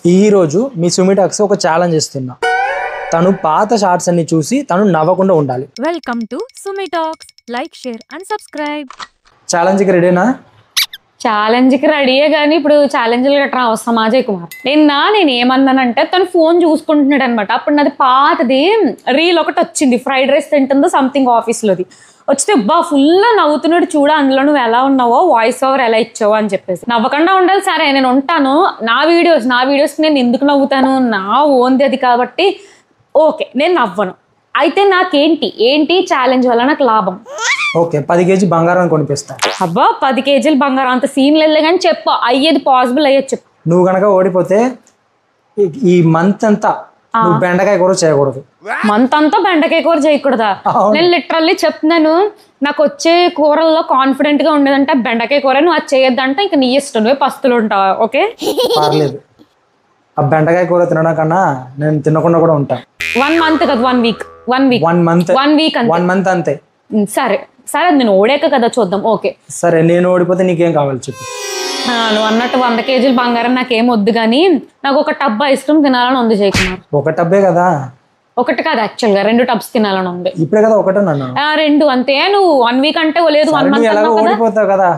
ఈ రోజు మీ సుమిటాక్స్ ఒక ఛాలెంజ్ ఇస్తున్నా. తను పాత షార్ట్స్ అన్ని చూసి తను నవ్వకుండా ఉండాలి. వెల్కమ్ టు సుమిటాక్స్. Like, share and subscribe. Challenge కి రెడీనా? ఛాలెంజ్ కి రెడీయే కానీ ఇప్పుడు ఛాలెంజ్లు గట్రా అవసరమా అజయ్ కుమార్? నేను ఏమన్నానంటే తను ఫోన్ చూసుకుంటున్నాడు అనమాట. అప్పుడు నాది పాతది రీల్ ఒకటి వచ్చింది, ఫ్రైడ్ రైస్ తింటుందో సంథింగ్ ఆఫీస్లోది వచ్చితే ఫుల్ నవ్వుతున్నాడు. చూడ అందులో నువ్వు ఎలా ఉన్నావో, వాయిస్ ఓవర్ ఎలా ఇచ్చావో అని చెప్పేసి. నవ్వకుండా ఉండాలి. సరే నేను ఉంటాను, నా వీడియోస్కి నేను ఎందుకు నవ్వుతాను, నా ఓన్ది అది కాబట్టి ఓకే నేను నవ్వను. అయితే ఏంటి ఛాలెంజ్ వల్ల నాకు లాభం? ఓకే, 10 కేజీ బంగారం కొనిపిస్తా. 10 కేజీలు బంగారం అంత సీన్ లేదు కానీ చెప్పు, అయ్యేది పాసిబుల్ అయ్యేది చెప్పు. నువ్వు కనుక ఓడిపోతే ఈ మంత్ అంతా నువ్వు బెండకాయ కూర చేయకూడదు. మంత్ అంతా బెండకాయ కూర చేయకూడదా? నేను లిటరల్లీ చెప్తున్నాను, నాకు వచ్చే కూరల్లో కాన్ఫిడెంట్ గా ఉండేదంటే బెండకాయ కూర. నువ్వు అది చేయొద్దంటే ఇంకా నీ ఇష్టం, నువ్వే పస్తులు ఉంటావా? ఓకే పర్లేదు, ఆ బెండకాయ కూర తినడం కన్నా నేను తినకుండా కూడా ఉంటా. 1 మంత్ కదా, 1 వీక్ 1 వీక్ అంతే. సరే నేను ఓడాక కదా చూద్దాం. ఓకే సరే, నేను ఓడిపోతే నీకేం కావాలి చెప్పు. నువ్వు అన్నట్టు 100 కేజీలు బంగారం నాకేం వద్దు కానీ నాకు ఒక టబ్ ఐస్ క్రీమ్ తినాలని ఉంది జై కుమార్. ఒక టబ్బే కదా? ఒకటి కాదు, యాక్చువల్ గా 2 టబ్స్ తినాలని ఉంది. ఇప్పుడే కదా ఒకటే నన్ను 2 అంతే. నువ్వు 1 వీక్ అంటే లేదు, 1 మంత్ ఓడిపోతావు కదా.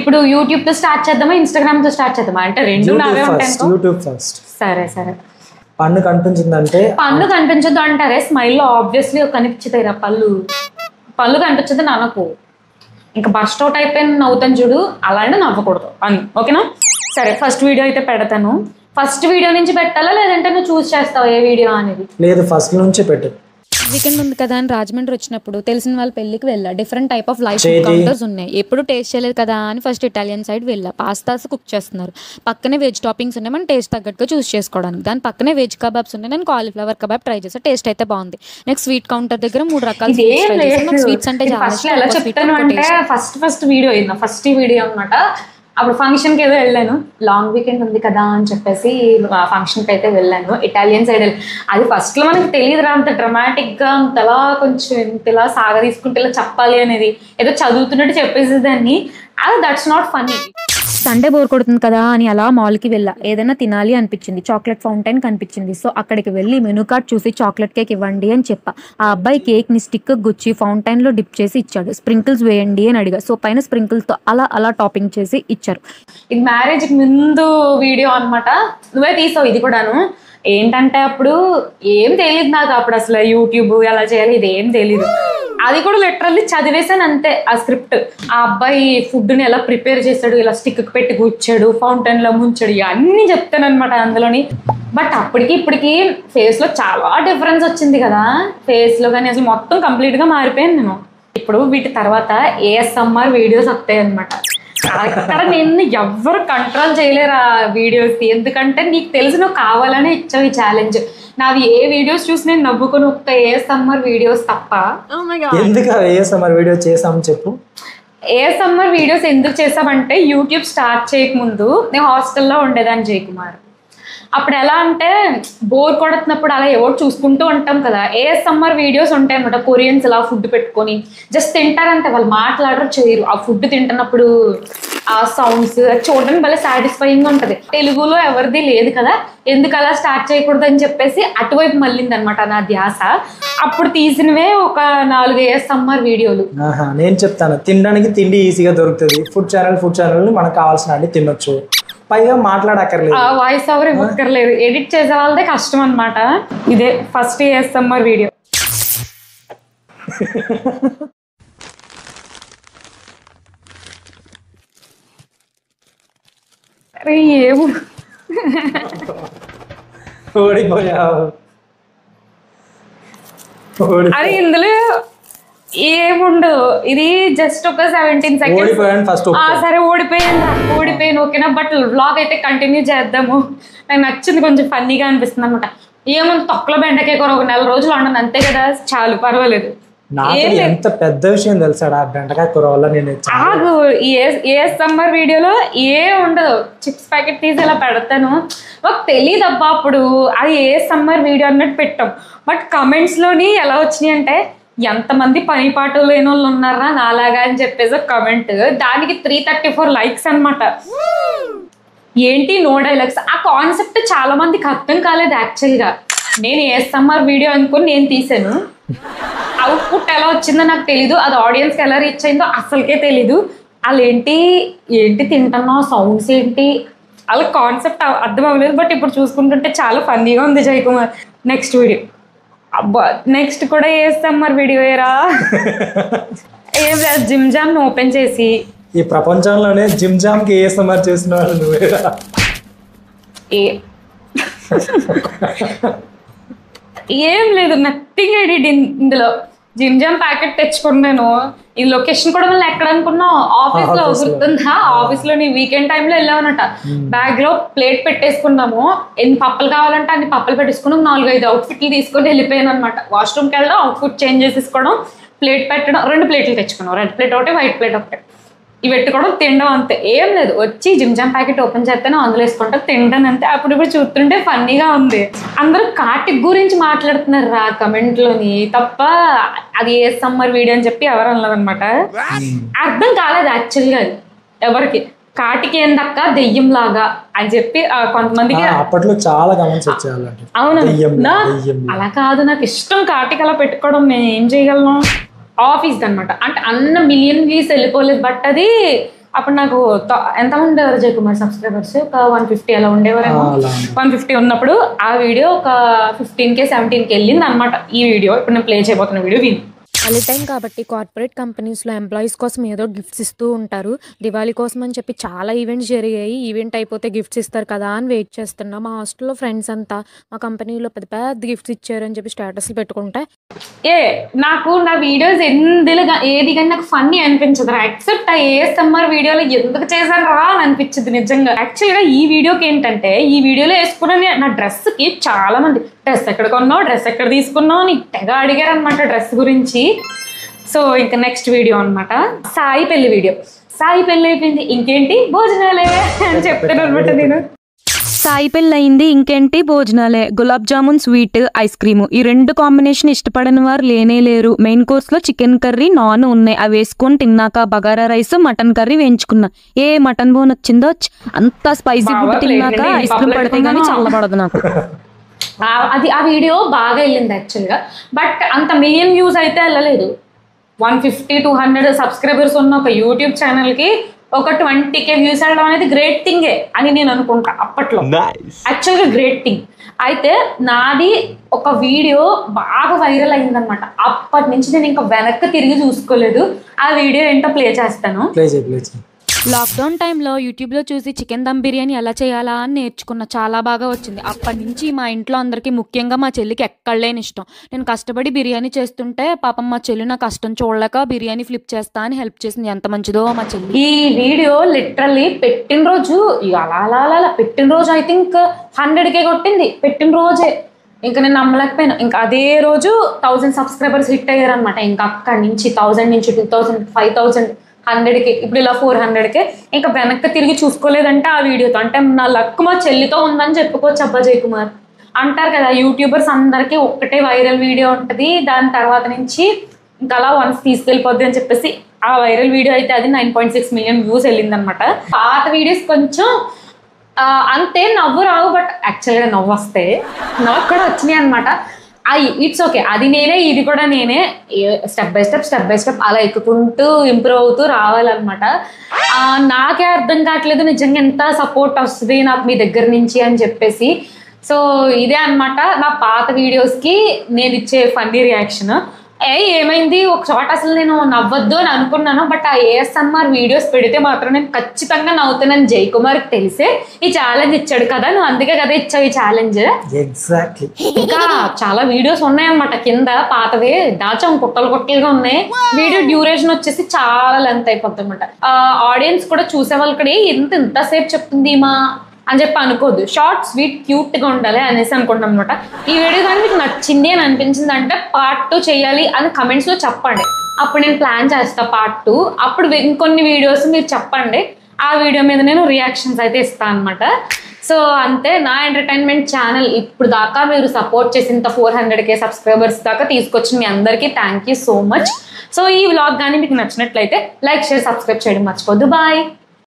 ఇప్పుడు యూట్యూబ్ తో స్టార్ట్ చేద్దామా, ఇన్స్టాగ్రామ్ తో స్టార్ట్ చేద్దామా? అంటే రెండు నావే ఉంటాయి. YouTube first. సరే పన్ను కనిపించిందంటే పన్ను కనిపించదు అంటారే, స్మైల్ లో ఆబ్వియస్లీ కనిపించుతాయి రా పళ్ళు కనిపించదు నాకు. ఇంకా బస్ట్ అవుట్ అయిపోయిన నవ్వుతాను చూడు, అలాంటి నవ్వకూడదు అని. ఓకేనా? సరే ఫస్ట్ వీడియో అయితే పెడతాను. ఫస్ట్ వీడియో నుంచి పెట్టాలా లేదంటే నువ్వు చూస్ చేస్తావు ఏ వీడియో అనేది? లేదు, ఫస్ట్ నుంచి పెట్టు. వీకెండ్ ఉంది కదా అని రాజమండ్రి వచ్చినప్పుడు తెలిసిన వాళ్ళ పెళ్లికి వెళ్ళా. Different type of life counters ఉన్నాయి. ఎప్పుడు టేస్ట్ చేయలేదు కదా అని ఫస్ట్ ఇటాలియన్ సైడ్ వెళ్ళా. పాస్తాస్ కుక్ చేస్తున్నారు, పక్కనే వెజ్ టాపింగ్స్ ఉన్నాయి, మనం టేస్ట్ తగ్గట్టుగా చూస్ చేసుకోవడానికి. దాని పక్కనే వెజ్ కబాబ్స్ ఉన్నాయి. నేను కాలీఫ్లవర్ కబాబ్ ట్రై చేసా, టేస్ట్ అయితే బాగుంది. నెక్స్ట్ స్వీట్ కౌంటర్ దగ్గర 3 రకాల స్వీట్స్ అంటే ఫస్ట్ వీడియో అన్నమాట. అప్పుడు ఫంక్షన్కి ఏదో వెళ్ళాను, లాంగ్ వీకెండ్ ఉంది కదా అని చెప్పేసి ఫంక్షన్కి అయితే వెళ్ళాను. ఇటాలియన్ సైడ్ అది ఫస్ట్లో మనకి తెలియదురా అంత డ్రమాటిక్గా అంతలా కొంచెం ఇంతలా సాగ తీసుకుంటే ఇలా చెప్పాలి అనేది. ఏదో చదువుతున్నట్టు చెప్పేసేదాన్ని. అది that's not funny. Sunday bore కొడుతుంది కదా అని అలా మాల్కి వెళ్ళా. ఏదైనా తినాలి అనిపించింది, చాక్లెట్ ఫౌంటైన్ కనిపించింది. సో అక్కడికి వెళ్ళి మెనూ కార్డ్ చూసి చాక్లెట్ కేక్ ఇవ్వండి అని చెప్పా. ఆ అబ్బాయి కేక్ ని స్టిక్ గుచ్చి ఫౌంటైన్ లో డిప్ చేసి ఇచ్చాడు. స్ప్రింకిల్స్ వేయండి అని అడిగా. సో పైన స్ప్రింకిల్స్ తో అలా టాపింగ్ చేసి ఇచ్చారు. ఇది మ్యారేజ్ కి ముందు వీడియో అనమాట. నువ్వే తీసావు ఇది కూడాను. ఏంటంటే అప్పుడు ఏం తెలియదు నాకు, అప్పుడు అసలు యూట్యూబ్ ఎలా చేయాలి ఇది ఏం తెలీదు. అది కూడా లిటరల్లీ చదివేసాను అంతే ఆ స్క్రిప్ట్. ఆ అబ్బాయి ఫుడ్ని ఎలా ప్రిపేర్ చేశాడు, ఇలా స్టిక్ పెట్టి కూర్చాడు, ఫౌంటైన్ లో ముంచాడు, అన్నీ చెప్తాను అనమాట అందులోని. బట్ అప్పటికి ఇప్పటికి ఫేస్ లో చాలా డిఫరెన్స్ వచ్చింది కదా. ఫేస్ లో కానీ అసలు మొత్తం కంప్లీట్ గా మారిపోయాను నేను. ఇప్పుడు వీటి తర్వాత ASMR వీడియోస్ వస్తాయి అనమాట. అక్కడ నేను ఎవ్వరు కంట్రోల్ చేయలేరు ఆ వీడియోస్. ఎందుకంటే నీకు తెలిసి నువ్వు కావాలనే ఇచ్చావు ఈ ఛాలెంజ్. నావి ఏ వీడియోస్ చూసి నేను నవ్వుకొని ఒక్క ASMR వీడియోస్ తప్ప. ఎందుకు ASMR వీడియో చేసామని చెప్పు. ASMR వీడియోస్ ఎందుకు చేసామంటే యూట్యూబ్ స్టార్ట్ చేయకముందు నేను హాస్టల్లో ఉండేదాన్ని జై కుమార్. అప్పుడు ఎలా అంటే బోర్ కొడుతున్నప్పుడు అలా ఎవరు చూసుకుంటూ ఉంటాం కదా. ASMR వీడియోస్ ఉంటాయి అనమాట. కొరియన్స్ ఇలా ఫుడ్ పెట్టుకొని జస్ట్ తింటారంటే, వాళ్ళు మాట్లాడరు చేయరు. ఆ ఫుడ్ తింటున్నప్పుడు ఆ సౌండ్స్ చూడడానికి భలే సాటిస్ఫైయింగ్ ఉంటుంది. తెలుగులో ఎవరిది లేదు కదా, ఎందుకు అలా స్టార్ట్ చేయకూడదు అని చెప్పేసి అటువైపు మళ్ళింది అనమాట నా ధ్యాస. అప్పుడు తీసినవే ఒక 4 ASMR వీడియోలు. నేను చెప్తాను, తినడానికి తిండి ఈజీగా దొరుకుతుంది. ఫుడ్ ఛానల్ మనకు కావాల్సిన అన్ని తినొచ్చు, పైగా మాట్లాడక్కర్లేదు, వాయిస్ ఓవర్ ఇవ్వక్కర్లేదు, ఎడిట్ చేసే వాళ్ళదే కష్టం అనమాట. ఇదే ఫస్ట్ ASMR వీడియో. అరే ఏమో ఓడిపోయావు. అరే ఇందులో ఏముండదు, ఇది జస్ట్ ఒక 17 సెకండ్స్. సరే ఓడిపోయాను ఓకేనా. బట్ వ్లాగ్ అయితే కంటిన్యూ చేద్దాము. నాకు నచ్చింది, కొంచెం ఫన్నీగా అనిపిస్తుంది అనమాట. ఏముంది, తొక్కలో బెండకాయ కూర ఒక 4 రోజులు వండను అంతే కదా, చాలు పర్వాలేదు. ఎంత పెద్ద విషయం తెలుసాడా బెండకాయ కూర వల్ల. నేను ASMR వీడియోలో ఏ ఉండదు, చిప్స్ ప్యాకెట్ తీసి ఇలా పెడతాను. మాకు తెలియదు అబ్బా అప్పుడు అది ASMR వీడియో అన్నట్టు పెట్టాం. బట్ కమెంట్స్ లోని ఎలా వచ్చినాయి అంటే, ఎంతమంది పని పాటు లేని వాళ్ళు ఉన్నారా నాలాగా అని చెప్పేసి ఒక కమెంట్. దానికి 334 లైక్స్ అనమాట. ఏంటి నో డైలాగ్స్, ఆ కాన్సెప్ట్ చాలా మందికి అర్థం కాలేదు యాక్చువల్గా. నేను ఏఎస్ఎంఆర్ వీడియో అనుకుని నేను తీసాను, అవుట్పుట్ ఎలా వచ్చిందో నాకు తెలీదు, అది ఆడియన్స్కి ఎలా రీచ్ అయిందో అసలుకే తెలీదు. వాళ్ళు ఏంటి తింటున్నావు, సౌండ్స్ ఏంటి, వాళ్ళ కాన్సెప్ట్ అర్థం అవ్వలేదు. బట్ ఇప్పుడు చూసుకుంటుంటే చాలా ఫన్నీగా ఉంది జయకుమార్. నెక్స్ట్ వీడియో, అబ్బా నెక్స్ట్ కూడా ఏఎస్ఎంఆర్ వీడియో ఏరా. ఏం లేదు, జిమ్ జామ్ ఓపెన్ చేసి ఈ ప్రపంచంలోనే జిమ్ జామ్ కి ఏఎస్ఎంఆర్ చేసిన వాళ్ళు నువ్వేరా. ఏం లేదు, నథింగ్ ఎడిట్ ఇందులో. జిమ్ జామ్ ప్యాకెట్ తెచ్చుకున్నాను. ఈ లొకేషన్ కూడా మళ్ళీ ఎక్కడ అనుకున్నావు, ఆఫీస్ లో గుర్తుందా? ఆఫీస్ లో నీ వీకెండ్ టైంలో వెళ్ళామన్నట. బ్యాగ్ లో ప్లేట్ పెట్టేసుకున్నాము, ఎన్ని పప్పలు కావాలంటే అన్ని పప్పలు పెట్టేసుకున్నాం. 4-5 అవుట్ఫిట్లు తీసుకొని వెళ్ళిపోయాను అనమాట. వాష్రూమ్కి వెళ్ళడం, అవుట్ఫిట్ చేంజ్ చేసేసుకోవడం, ప్లేట్ పెట్టడం, 2 ప్లేట్లు తెచ్చుకున్నాం. రెడ్ ప్లేట్ ఒకటి, వైట్ ప్లేట్ ఒకటి. ఇవి పెట్టుకోవడం, తినడం, అంతే. ఏం లేదు, వచ్చి జిమ్ జామ్ ప్యాకెట్ ఓపెన్ చేస్తాను, అందులో వేసుకుంటా తింటాను అంతే. అప్పుడు చూస్తుంటే ఫన్నీగా ఉంది. అందరూ కార్టిక్ గురించి మాట్లాడుతున్నారు రా కమెంట్లోని, తప్ప అది ఏ సమ్మర్ వీడియో అని చెప్పి ఎవరు అనలేదన్నమాట. అర్థం కాలేదు యాక్చువల్గా అది ఎవరికి. కాటికి ఏందక్క దెయ్యం లాగా అని చెప్పి కొంతమందికి అప్పట్లో చాలా కమెంట్స్ వచ్చాయి. అవును, అలా కాదు, నాకు ఇష్టం కాటికి అలా పెట్టుకోవడం. నేను ఏం చేయగలను? ఆఫీస్ అనమాట, అంటే అన్న మిలియన్ వ్యూస్ వెళ్ళిపోలేదు. బట్ అది అప్పుడు నాకు ఎంతమంది ఉండేవారు జయకుమార్ సబ్స్క్రైబర్స్? ఒక 150 అలా ఉండేవారేమో. 150 ఉన్నప్పుడు ఆ వీడియో ఒక 15K 17K వెళ్ళింది అనమాట. ఈ వీడియో ఇప్పుడు నేను ప్లే చేయబోతున్న వీడియో విని. అదే టైం కాబట్టి కార్పొరేట్ కంపెనీస్లో ఎంప్లాయీస్ కోసం ఏదో గిఫ్ట్స్ ఇస్తూ ఉంటారు. దివాళీ కోసం అని చెప్పి చాలా ఈవెంట్స్ జరిగాయి. ఈవెంట్ అయిపోతే గిఫ్ట్స్ ఇస్తారు కదా అని వెయిట్ చేస్తున్నాం. మా హాస్టల్లో ఫ్రెండ్స్ అంతా మా కంపెనీలో పెద్ద పెద్ద గిఫ్ట్స్ ఇచ్చారు అని చెప్పి స్టేటస్లు పెట్టుకుంటే నాకు నా వీడియోస్ ఏది కానీ నాకు ఫన్నీ అనిపించదు రా. ఎక్సెప్ట్ ఆ ఏఎస్ఎంఆర్ వీడియోలో ఎందుకు చేశాను రా అని అనిపించింది నిజంగా. యాక్చువల్గా ఈ వీడియోకి ఏంటంటే, ఈ వీడియోలో వేసుకున్న నా డ్రెస్కి చాలా మంది డ్రెస్ ఎక్కడ కొన్నావు, డ్రెస్ ఎక్కడ తీసుకున్నావు అని తెగ అడిగారు అనమాట డ్రెస్ గురించి. సో ఇంకా నెక్స్ట్ వీడియో అనమాట, సాయి పెళ్లి వీడియో. సాయి పెళ్లి అయిపోయింది, ఇంకేంటి భోజనాలే అని చెప్తాను అనమాట నేను. సాయి పెళ్ళి అయింది, ఇంకేంటి భోజనాలే. Gulab jamun, sweet, ice cream, ఈ 2 కాంబినేషన్ ఇష్టపడని వారు లేనే లేరు. మెయిన్ కోర్స్లో చికెన్ కర్రీ, నాన్ ఉన్నాయి. అవి వేసుకొని తిన్నాక బగారా రైస్, మటన్ కర్రీ వేయించుకున్నా. ఏ మటన్ బోన్ వచ్చిందో, అంత స్పైసీ ఫుడ్ తిన్నాక ఐస్ క్రీమ్ పడితే కానీ చల్లబడదు నాకు. అది ఆ వీడియో బాగా వెళ్ళింది యాక్చువల్గా. బట్ అంత మిలియన్ వ్యూస్ అయితే వెళ్ళలేదు. 150-200 సబ్స్క్రైబర్స్ ఉన్న ఒక యూట్యూబ్ ఛానల్కి ఒక 20K వ్యూస్ వెళ్ళడం అనేది గ్రేట్ థింగే అని నేను అనుకుంటా అప్పట్లో. యాక్చువల్గా గ్రేట్ థింగ్. అయితే నాది ఒక వీడియో బాగా వైరల్ అయిందనమాట. అప్పటి నుంచి నేను ఇంకా వెనక్కి తిరిగి చూసుకోలేదు. ఆ వీడియో ఏంటో ప్లే చేస్తాను. లాక్డౌన్ టైంలో యూట్యూబ్లో చూసి చికెన్ దమ్ బిర్యానీ ఎలా చేయాలా అని నేర్చుకున్న. చాలా బాగా వచ్చింది. అప్పటి నుంచి మా ఇంట్లో అందరికీ, ముఖ్యంగా మా చెల్లికి ఎక్కడలేని ఇష్టం. నేను కష్టపడి బిర్యానీ చేస్తుంటే పాపం మా చెల్లి నా కష్టం చూడలేక బిర్యానీ ఫ్లిప్ చేస్తా అని హెల్ప్ చేసింది. ఎంత మంచిదో మా చెల్లి. ఈ వీడియో లిటరల్లీ పెట్టినరోజు, అలా పెట్టినరోజు ఐ థింక్ 100K కొట్టింది పెట్టినరోజే. ఇంకా నేను నమ్మలేకపోయినా. ఇంకా అదే రోజు 1000 సబ్స్క్రైబర్స్ హిట్ అయ్యారు అనమాట. ఇంకా అక్కడి నుంచి 1000 నుంచి 2000, 5000, 100K, ఇప్పుడు ఇలా 400K. ఇంకా వెనక్కి తిరిగి చూసుకోలేదంటే ఆ వీడియోతో. అంటే నా లక్ మా చెల్లితో ఉందని చెప్పుకోవచ్చు. అబ్బా జయకుమార్ అంటారు కదా, యూట్యూబర్స్ అందరికీ ఒక్కటే వైరల్ వీడియో ఉంటుంది, దాని తర్వాత నుంచి ఇంకా అలా వన్స్ తీసుకెళ్ళిపోద్ది అని చెప్పేసి ఆ వైరల్ వీడియో అయితే అది 9.6 మిలియన్ వ్యూస్ వెళ్ళింది అనమాట. పాత వీడియోస్ కొంచెం అంతే నవ్వు రావు, బట్ యాక్చువల్గా నవ్వు వస్తాయి. నాకు కూడా వచ్చినాయి అనమాట. ఇట్స్ ఓకే, అది నేనే, ఇది కూడా నేనే. స్టెప్ బై స్టెప్ అలా ఎక్కుకుంటూ ఇంప్రూవ్ అవుతూ రావాలన్నమాట. నాకే అర్థం కావట్లేదు నిజంగా ఎంత సపోర్ట్ వస్తుంది నాకు మీ దగ్గర నుంచి అని చెప్పేసి. సో ఇదే అనమాట నా పాత వీడియోస్కి నేను ఇచ్చే ఫన్నీ రియాక్షన్. ఏమైంది, ఒక చోట అసలు నేను నవ్వద్దు అని అనుకున్నాను, బట్ ఆ ఏఎస్ఎంఆర్ వీడియోస్ పెడితే మాత్రం నేను ఖచ్చితంగా నవ్వుతానని జయకుమార్కి తెలిసే ఈ ఛాలెంజ్ ఇచ్చాడు కదా, నువ్వు అందుకే కదా ఇచ్చావు ఈ ఛాలెంజ్. ఎగ్జాక్ట్లీ. ఇంకా చాలా వీడియోస్ ఉన్నాయన్నమాట కింద, పాతవే దాచాం, కుట్టలుగా ఉన్నాయి. వీడియో డ్యూరేషన్ వచ్చేసి చాలా లెంత్ అయిపోతుంది అనమాట. ఆడియన్స్ కూడా చూసే వాళ్ళు కూడా ఇంతసేపు చెప్తుంది మా అని చెప్పి అనుకోద్దు. షార్ట్, స్వీట్, క్యూట్గా ఉండాలి అనేసి అనుకుంటాం అనమాట. ఈ వీడియో కానీ మీకు నచ్చింది అని అనిపించింది అంటే పార్ట్ 2 చేయాలి అని కమెంట్స్లో చెప్పండి. అప్పుడు నేను ప్లాన్ చేస్తాను పార్ట్ 2. అప్పుడు ఇంకొన్ని వీడియోస్ మీరు చెప్పండి, ఆ వీడియో మీద నేను రియాక్షన్స్ అయితే ఇస్తాను అనమాట. సో అంతే, నా ఎంటర్టైన్మెంట్ ఛానల్ ఇప్పుడు దాకా మీరు సపోర్ట్ చేసిన 400K సబ్స్క్రైబర్స్ దాకా తీసుకొచ్చిన మీ అందరికీ thank you so much. So ఈ వ్లాగ్ కానీ మీకు నచ్చినట్లయితే లైక్, షేర్, సబ్స్క్రైబ్ చేయడం మర్చిపోద్దు. బాయ్.